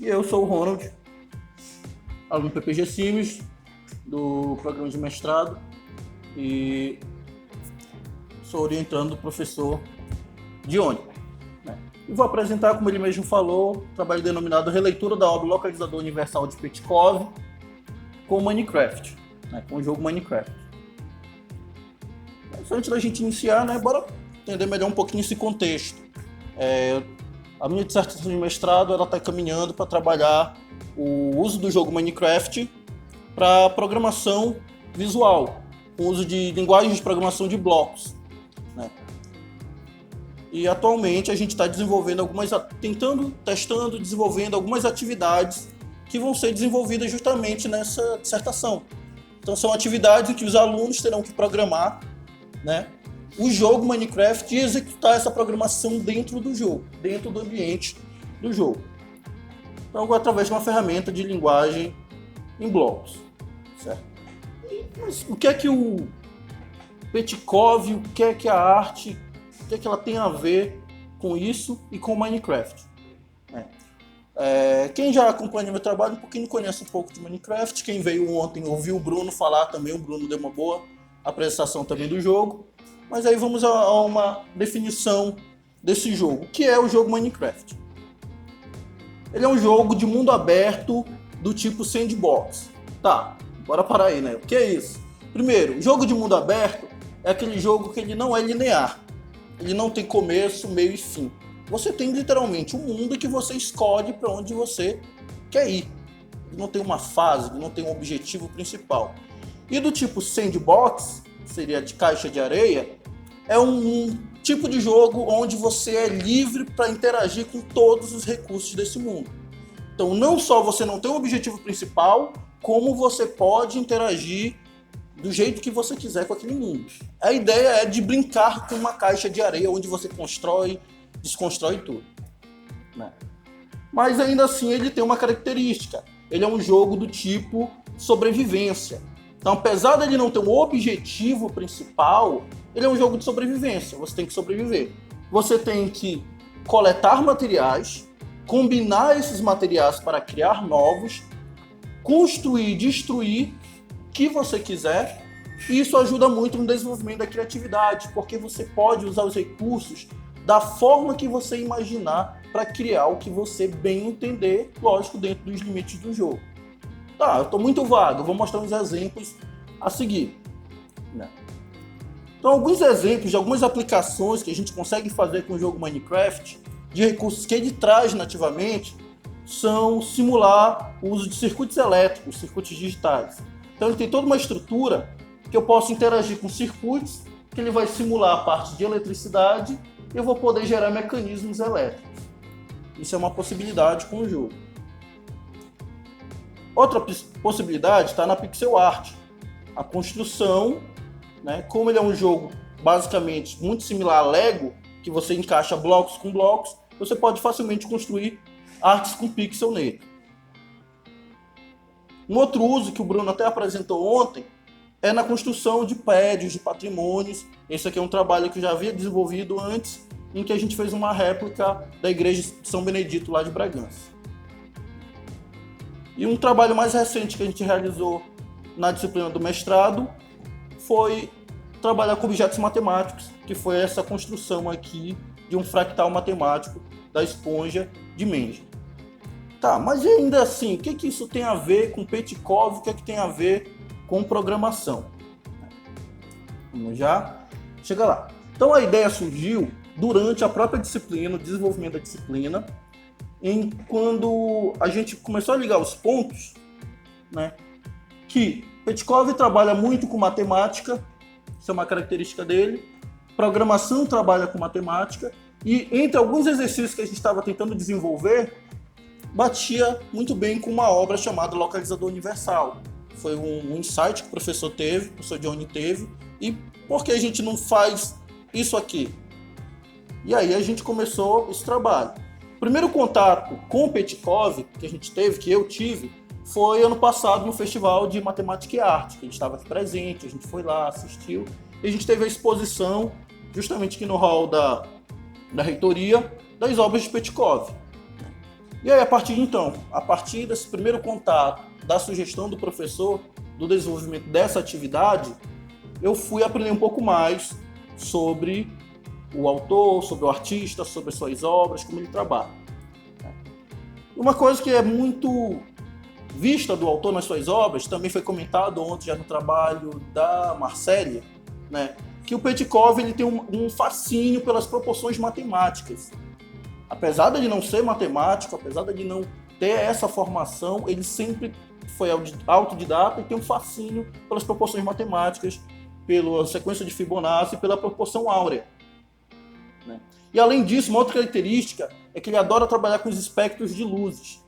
E eu sou o Ronald, aluno do PPG Simes, do programa de mestrado, e sou orientando o professor Dione. E vou apresentar, como ele mesmo falou, o trabalho denominado Releitura da obra Localizador Universal de Petkov com Minecraft, com o jogo Minecraft. Mas antes da gente iniciar, bora entender melhor um pouquinho esse contexto. A minha dissertação de mestrado está caminhando para trabalhar o uso do jogo Minecraft para programação visual, com o uso de linguagens de programação de blocos. E atualmente a gente está desenvolvendo testando, desenvolvendo algumas atividades que vão ser desenvolvidas justamente nessa dissertação. Então são atividades em que os alunos terão que programar, o jogo Minecraft e executar essa programação dentro do jogo, dentro do ambiente do jogo. Então, através de uma ferramenta de linguagem em blocos. Certo? Mas o que é que o Petkov, o que é que a arte, o que é que ela tem a ver com isso e com Minecraft? Quem já acompanha meu trabalho um pouquinho conhece um pouco de Minecraft. Quem veio ontem ouviu o Bruno falar também, o Bruno deu uma boa apresentação também do jogo. Mas aí vamos a uma definição desse jogo. O que é o jogo Minecraft? Ele é um jogo de mundo aberto do tipo sandbox. Tá, bora parar aí, O que é isso? Primeiro, o jogo de mundo aberto é aquele jogo que ele não é linear. Ele não tem começo, meio e fim. Você tem literalmente um mundo que você escolhe para onde você quer ir. Ele não tem uma fase, ele não tem um objetivo principal. E do tipo sandbox, seria de caixa de areia, é um tipo de jogo onde você é livre para interagir com todos os recursos desse mundo. Então não só você não tem um objetivo principal, como você pode interagir do jeito que você quiser com aquele mundo. A ideia é de brincar com uma caixa de areia onde você constrói, desconstrói tudo. Mas ainda assim ele tem uma característica. Ele é um jogo do tipo sobrevivência. Então, apesar dele não ter um objetivo principal, ele é um jogo de sobrevivência. Você tem que sobreviver. Você tem que coletar materiais, combinar esses materiais para criar novos, construir e destruir o que você quiser. E isso ajuda muito no desenvolvimento da criatividade, porque você pode usar os recursos da forma que você imaginar para criar o que você bem entender, lógico, dentro dos limites do jogo. Tá, eu estou muito vago, eu vou mostrar uns exemplos a seguir. Então, alguns exemplos de algumas aplicações que a gente consegue fazer com o jogo Minecraft, de recursos que ele traz nativamente, são simular o uso de circuitos elétricos, circuitos digitais. Então, ele tem toda uma estrutura que eu posso interagir com circuitos, que ele vai simular a parte de eletricidade e eu vou poder gerar mecanismos elétricos. Isso é uma possibilidade com o jogo. Outra possibilidade está na pixel art. A construção, como ele é um jogo basicamente muito similar a Lego, que você encaixa blocos com blocos, você pode facilmente construir artes com pixel nele. Um outro uso que o Bruno até apresentou ontem é na construção de prédios, de patrimônios. Esse aqui é um trabalho que eu já havia desenvolvido antes, em que a gente fez uma réplica da igreja de São Benedito lá de Bragança. E um trabalho mais recente que a gente realizou na disciplina do mestrado foi trabalhar com objetos matemáticos, que foi essa construção aqui de um fractal matemático da esponja de Mengen. Tá, mas ainda assim, o que isso tem a ver com Petkov, o que tem a ver com programação? Vamos já chegar lá. Então a ideia surgiu durante a própria disciplina, o desenvolvimento da disciplina, quando a gente começou a ligar os pontos, que Petkov trabalha muito com matemática, isso é uma característica dele, programação trabalha com matemática, e entre alguns exercícios que a gente estava tentando desenvolver, batia muito bem com uma obra chamada Localizador Universal. Foi um insight que o professor Dione teve, e por que a gente não faz isso aqui? E aí a gente começou esse trabalho. O primeiro contato com o Petkov que a gente teve, que eu tive, foi ano passado no Festival de Matemática e Arte, que a gente estava aqui presente, a gente foi lá, assistiu, e a gente teve a exposição, justamente aqui no hall da reitoria, das obras de Petkov. E aí, a partir desse primeiro contato, da sugestão do professor, do desenvolvimento dessa atividade, eu fui aprender um pouco mais sobre o autor, sobre o artista, sobre as suas obras, como ele trabalha. Uma coisa que é muito vista do autor nas suas obras, também foi comentado ontem já no trabalho da Marcélia, né, que o Petkov ele tem um fascínio pelas proporções matemáticas. Apesar de não ser matemático, apesar de não ter essa formação, ele sempre foi autodidata e tem um fascínio pelas proporções matemáticas, pela sequência de Fibonacci e pela proporção áurea, né? E além disso, uma outra característica é que ele adora trabalhar com os espectros de luzes,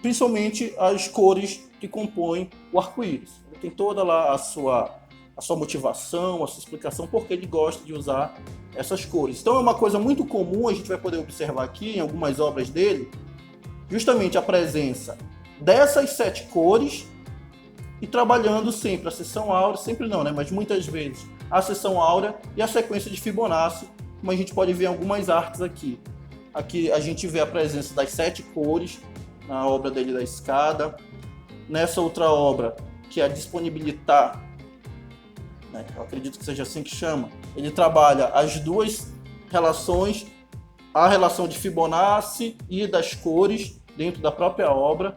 principalmente as cores que compõem o arco-íris. Ele tem toda lá a sua motivação, a sua explicação porque ele gosta de usar essas cores. Então é uma coisa muito comum, a gente vai poder observar aqui em algumas obras dele, justamente a presença dessas 7 cores e trabalhando sempre a seção áurea, sempre não, né? Mas muitas vezes a seção áurea e a sequência de Fibonacci, como a gente pode ver em algumas artes aqui. Aqui a gente vê a presença das 7 cores na obra dele da escada. Nessa outra obra, que é a Disponibilitar, né? Eu acredito que seja assim que chama, ele trabalha as duas relações, a relação de Fibonacci e das cores dentro da própria obra.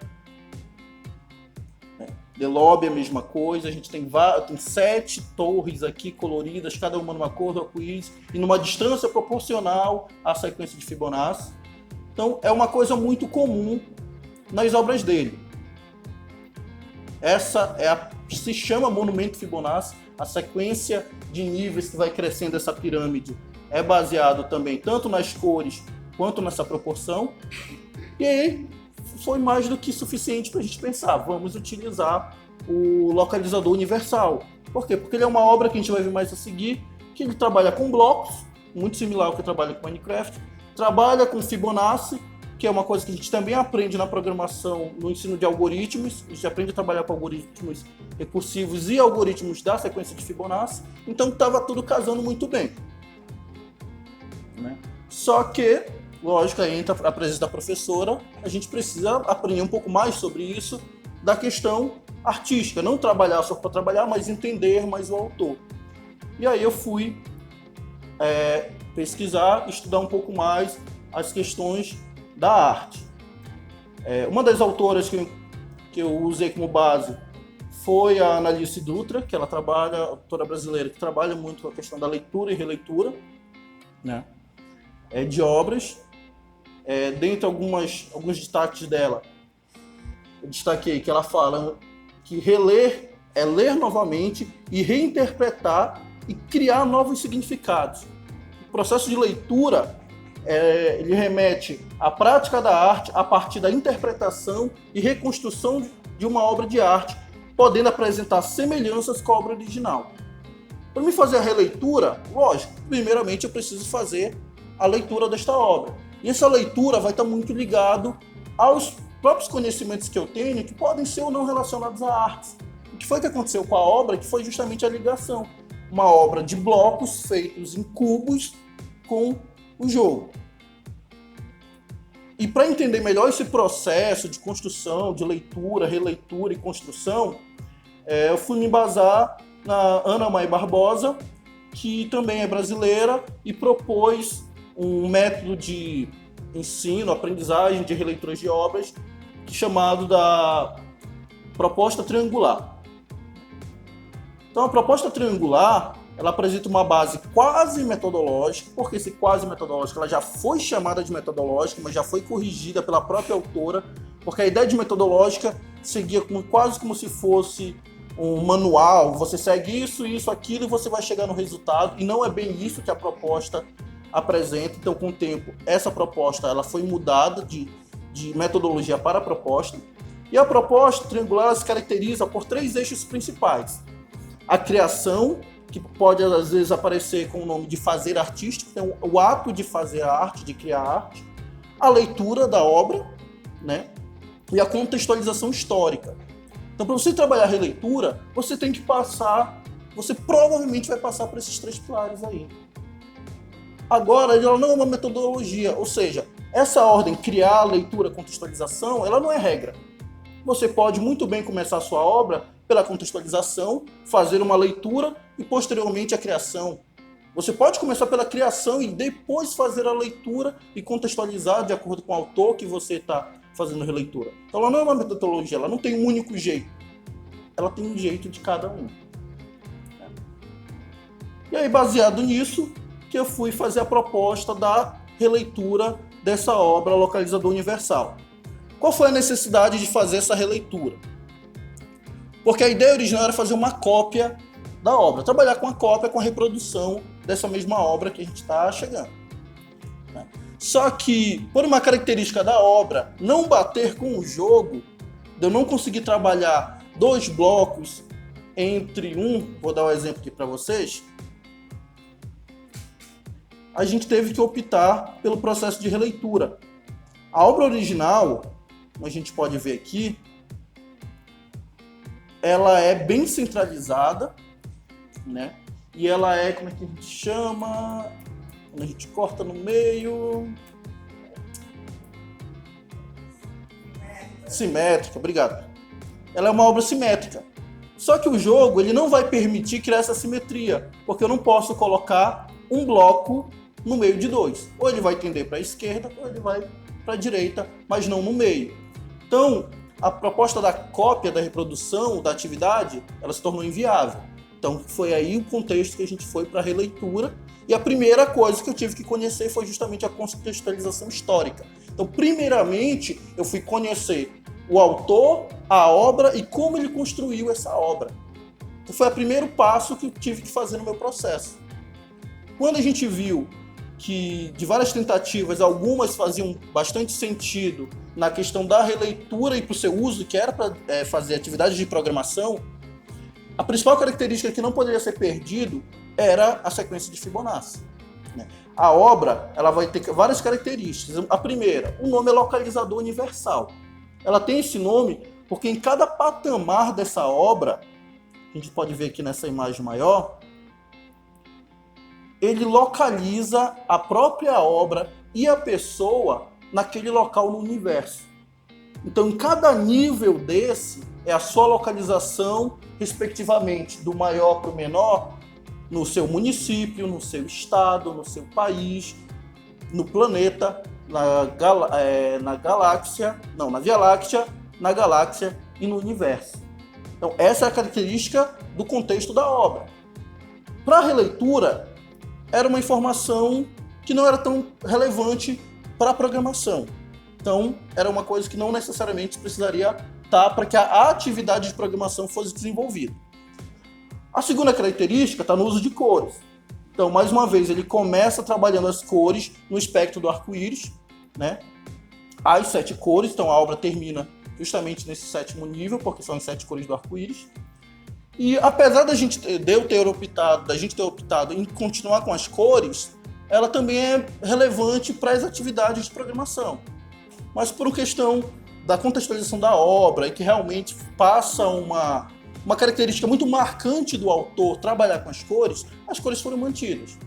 The Lobby, a mesma coisa, a gente tem 7 torres aqui coloridas, cada uma numa cor do arco-íris e numa distância proporcional à sequência de Fibonacci. Então é uma coisa muito comum nas obras dele. Essa se chama Monumento Fibonacci, a sequência de níveis que vai crescendo essa pirâmide é baseado também tanto nas cores quanto nessa proporção. E aí foi mais do que suficiente para a gente pensar, vamos utilizar o localizador universal. Por quê? Porque ele é uma obra que a gente vai ver mais a seguir, que ele trabalha com blocos, muito similar ao que trabalha com Minecraft, trabalha com Fibonacci, que é uma coisa que a gente também aprende na programação, no ensino de algoritmos, a gente aprende a trabalhar com algoritmos recursivos e algoritmos da sequência de Fibonacci, então estava tudo casando muito bem, né? Só que, lógico, aí entra a presença da professora, a gente precisa aprender um pouco mais sobre isso, da questão artística, não trabalhar só para trabalhar, mas entender mais o autor. E aí eu fui pesquisar, estudar um pouco mais as questões da arte. Uma das autoras que eu usei como base foi a Analice Dutra, que ela trabalha, autora brasileira, que trabalha muito com a questão da leitura e releitura, né, de obras. Dentre alguns destaques dela, eu destaquei que ela fala que reler é ler novamente e reinterpretar e criar novos significados. O processo de leitura ele remete à prática da arte a partir da interpretação e reconstrução de uma obra de arte, podendo apresentar semelhanças com a obra original. Para me fazer a releitura, lógico, primeiramente eu preciso fazer a leitura desta obra. E essa leitura vai estar muito ligado aos próprios conhecimentos que eu tenho, que podem ser ou não relacionados a artes. O que foi que aconteceu com a obra? Que foi justamente a ligação. Uma obra de blocos feitos em cubos com o jogo. E para entender melhor esse processo de construção, de leitura, releitura e construção, eu fui me embasar na Ana May Barbosa, que também é brasileira e propôs um método de ensino, aprendizagem de releituras de obras, chamado da proposta triangular. Então a proposta triangular, ela apresenta uma base quase metodológica, porque esse quase metodológica ela já foi chamada de metodológica, mas já foi corrigida pela própria autora, porque a ideia de metodológica seguia quase como se fosse um manual, você segue isso, aquilo e você vai chegar no resultado, e não é bem isso que a proposta apresenta. Então, com o tempo, essa proposta ela foi mudada de metodologia para a proposta, e a proposta triangular se caracteriza por 3 eixos principais. A criação, que pode às vezes aparecer com o nome de fazer artístico, então o ato de fazer a arte, de criar a arte, a leitura da obra, né, e a contextualização histórica. Então, para você trabalhar a releitura, você tem que passar, você provavelmente vai passar por esses 3 pilares aí. Agora, ela não é uma metodologia, ou seja, essa ordem, criar, leitura, contextualização, ela não é regra. Você pode muito bem começar a sua obra pela contextualização, fazer uma leitura e posteriormente a criação. Você pode começar pela criação e depois fazer a leitura e contextualizar de acordo com o autor que você está fazendo a releitura. Então ela não é uma metodologia, ela não tem um único jeito. Ela tem um jeito de cada um. E aí, baseado nisso, que eu fui fazer a proposta da releitura dessa obra Localizador Universal. Qual foi a necessidade de fazer essa releitura? Porque a ideia original era fazer uma cópia da obra, trabalhar com a cópia, com a reprodução dessa mesma obra que a gente está chegando. Só que, por uma característica da obra não bater com o jogo, de eu não conseguir trabalhar 2 blocos entre um, vou dar um exemplo aqui para vocês, a gente teve que optar pelo processo de releitura. A obra original, como a gente pode ver aqui, ela é bem centralizada, né? E ela é, como é que a gente chama? Quando a gente corta no meio... Simétrica, obrigado. Ela é uma obra simétrica. Só que o jogo ele não vai permitir criar essa simetria, porque eu não posso colocar um bloco no meio de 2. Ou ele vai tender para a esquerda, ou ele vai para a direita, mas não no meio. Então, a proposta da cópia, da reprodução, da atividade, ela se tornou inviável. Então, foi aí o contexto que a gente foi para a releitura. E a primeira coisa que eu tive que conhecer foi justamente a contextualização histórica. Então, primeiramente, eu fui conhecer o autor, a obra e como ele construiu essa obra. Então, foi o primeiro passo que eu tive que fazer no meu processo. Quando a gente viu que de várias tentativas, algumas faziam bastante sentido na questão da releitura e para o seu uso, que era para fazer atividades de programação, a principal característica que não poderia ser perdido era a sequência de Fibonacci. A obra ela vai ter várias características. A primeira, o nome é localizador universal. Ela tem esse nome porque em cada patamar dessa obra, a gente pode ver aqui nessa imagem maior, ele localiza a própria obra e a pessoa naquele local no universo. Então, em cada nível desse, é a sua localização, respectivamente, do maior para o menor, no seu município, no seu estado, no seu país, no planeta, na galáxia, na Via Láctea, na galáxia e no universo. Então, essa é a característica do contexto da obra. Para a releitura, era uma informação que não era tão relevante para a programação. Então, era uma coisa que não necessariamente precisaria estar para que a atividade de programação fosse desenvolvida. A segunda característica está no uso de cores. Então, mais uma vez, ele começa trabalhando as cores no espectro do arco-íris, né? As 7 cores, então a obra termina justamente nesse 7º nível, porque são as 7 cores do arco-íris. E apesar da gente ter optado em continuar com as cores, ela também é relevante para as atividades de programação. Mas por uma questão da contextualização da obra e que realmente passa uma característica muito marcante do autor trabalhar com as cores foram mantidas.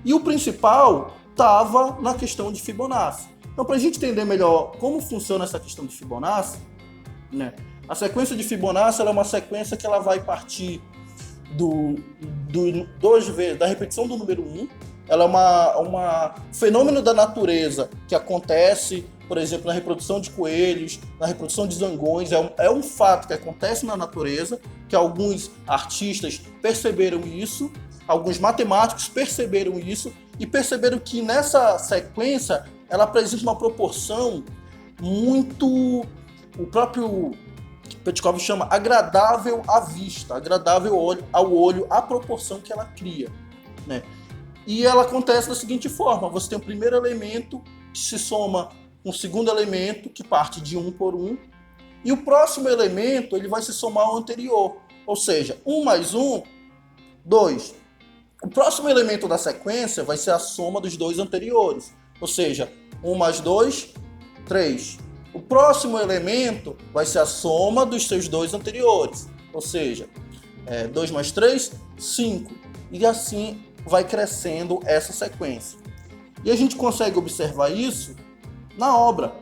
E o principal estava na questão de Fibonacci. Então, para a gente entender melhor como funciona essa questão de Fibonacci, né, a sequência de Fibonacci ela é uma sequência que ela vai partir da repetição do número 1. Ela é um fenômeno da natureza que acontece, por exemplo, na reprodução de coelhos, na reprodução de zangões. É um fato que acontece na natureza, que alguns artistas perceberam isso, alguns matemáticos perceberam isso e perceberam que nessa sequência ela apresenta uma proporção muito... O próprio Petkov chama agradável à vista, agradável ao olho, a proporção que ela cria, né? E ela acontece da seguinte forma: você tem o primeiro elemento que se soma com o segundo elemento, que parte de 1 por 1, e o próximo elemento ele vai se somar ao anterior, ou seja, 1 mais 1, 2. O próximo elemento da sequência vai ser a soma dos 2 anteriores, ou seja, 1 mais 2, 3. O próximo elemento vai ser a soma dos seus 2 anteriores, ou seja, 2 mais 3, 5. E assim vai crescendo essa sequência. E a gente consegue observar isso na obra.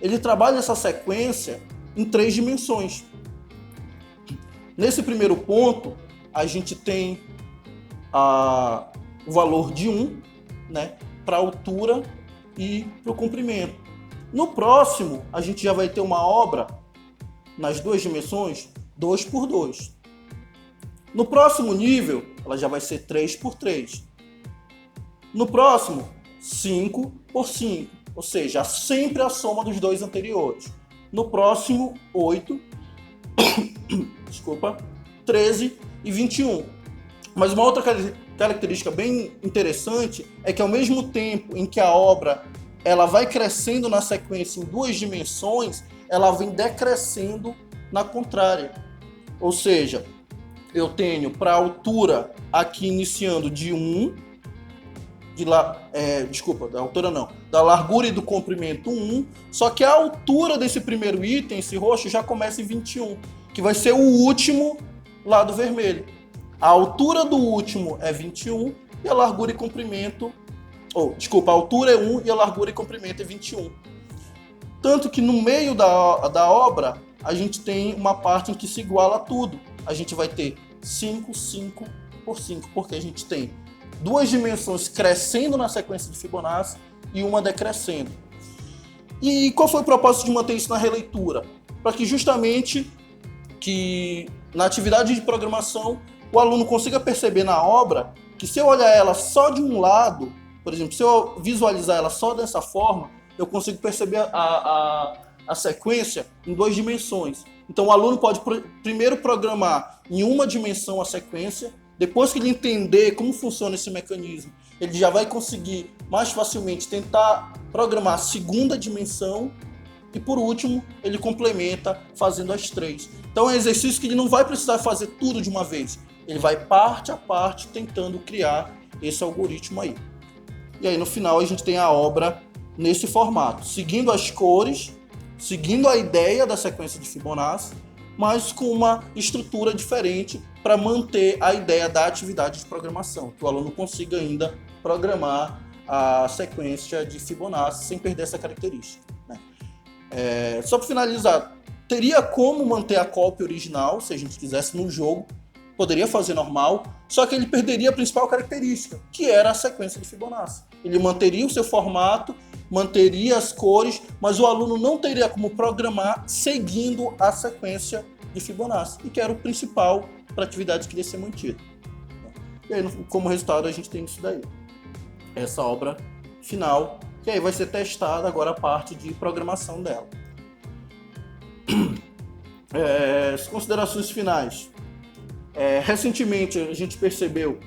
Ele trabalha essa sequência em 3 dimensões. Nesse primeiro ponto, a gente tem o valor de 1, né, para a altura e para o comprimento. No próximo, a gente já vai ter uma obra nas 2 dimensões, 2 por 2. No próximo nível, ela já vai ser 3 por 3. No próximo, 5 por 5, ou seja, sempre a soma dos 2 anteriores. No próximo, 8, 13 e 21. Mas uma outra característica bem interessante é que ao mesmo tempo em que a obra ela vai crescendo na sequência em 2 dimensões, ela vem decrescendo na contrária. Ou seja, eu tenho para a altura aqui iniciando de 1, da altura não, da largura e do comprimento 1, só que a altura desse primeiro item, esse roxo, já começa em 21, que vai ser o último lado vermelho. A altura do último é 21 e a largura e comprimento... a altura é 1 e a largura e comprimento é 21. Tanto que no meio da obra, a gente tem uma parte em que se iguala tudo. A gente vai ter 5, 5 por 5, porque a gente tem 2 dimensões crescendo na sequência de Fibonacci e uma decrescendo. E qual foi o propósito de manter isso na releitura? Para que justamente na atividade de programação o aluno consiga perceber na obra que se eu olhar ela só de um lado, por exemplo, se eu visualizar ela só dessa forma, eu consigo perceber a sequência em 2 dimensões. Então o aluno pode primeiro programar em uma dimensão a sequência, depois que ele entender como funciona esse mecanismo, ele já vai conseguir mais facilmente tentar programar a segunda dimensão e por último ele complementa fazendo as 3. Então é um exercício que ele não vai precisar fazer tudo de uma vez, ele vai parte a parte tentando criar esse algoritmo aí. E aí no final a gente tem a obra nesse formato, seguindo as cores, seguindo a ideia da sequência de Fibonacci, mas com uma estrutura diferente para manter a ideia da atividade de programação, que o aluno consiga ainda programar a sequência de Fibonacci sem perder essa característica, né? Só para finalizar, teria como manter a cópia original, se a gente quisesse no jogo, poderia fazer normal, só que ele perderia a principal característica, que era a sequência de Fibonacci. Ele manteria o seu formato, manteria as cores, mas o aluno não teria como programar seguindo a sequência de Fibonacci, e que era o principal para a atividade que ia ser mantida. E aí, como resultado, a gente tem isso daí. Essa obra final, que aí vai ser testada agora a parte de programação dela. As considerações finais. Recentemente a gente percebeu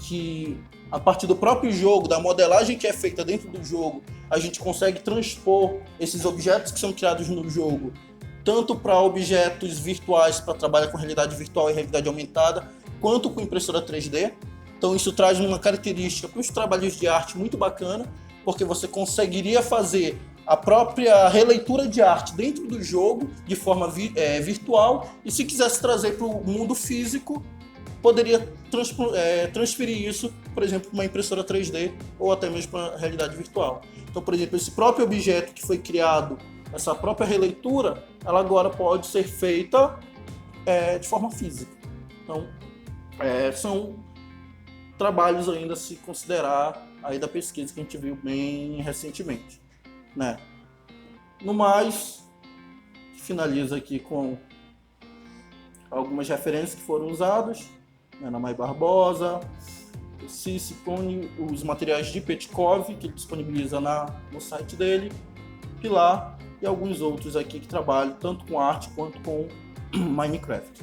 que a partir do próprio jogo, da modelagem que é feita dentro do jogo, a gente consegue transpor esses objetos que são criados no jogo, tanto para objetos virtuais, para trabalhar com realidade virtual e realidade aumentada, quanto com impressora 3D. Então isso traz uma característica para os trabalhos de arte muito bacana, porque você conseguiria fazer a própria releitura de arte dentro do jogo de forma virtual, e se quisesse trazer para o mundo físico, poderia transferir isso, por exemplo, para uma impressora 3D ou até mesmo para a realidade virtual. Então, por exemplo, esse próprio objeto que foi criado, essa própria releitura, ela agora pode ser feita de forma física. Então, são trabalhos ainda a se considerar aí da pesquisa que a gente viu bem recentemente, né? No mais, finaliza aqui com algumas referências que foram usadas, né? Ana Mai Barbosa, o Cicone, os materiais de Petkov, que ele disponibiliza no site dele, Pilar e alguns outros aqui que trabalham tanto com arte quanto com Minecraft.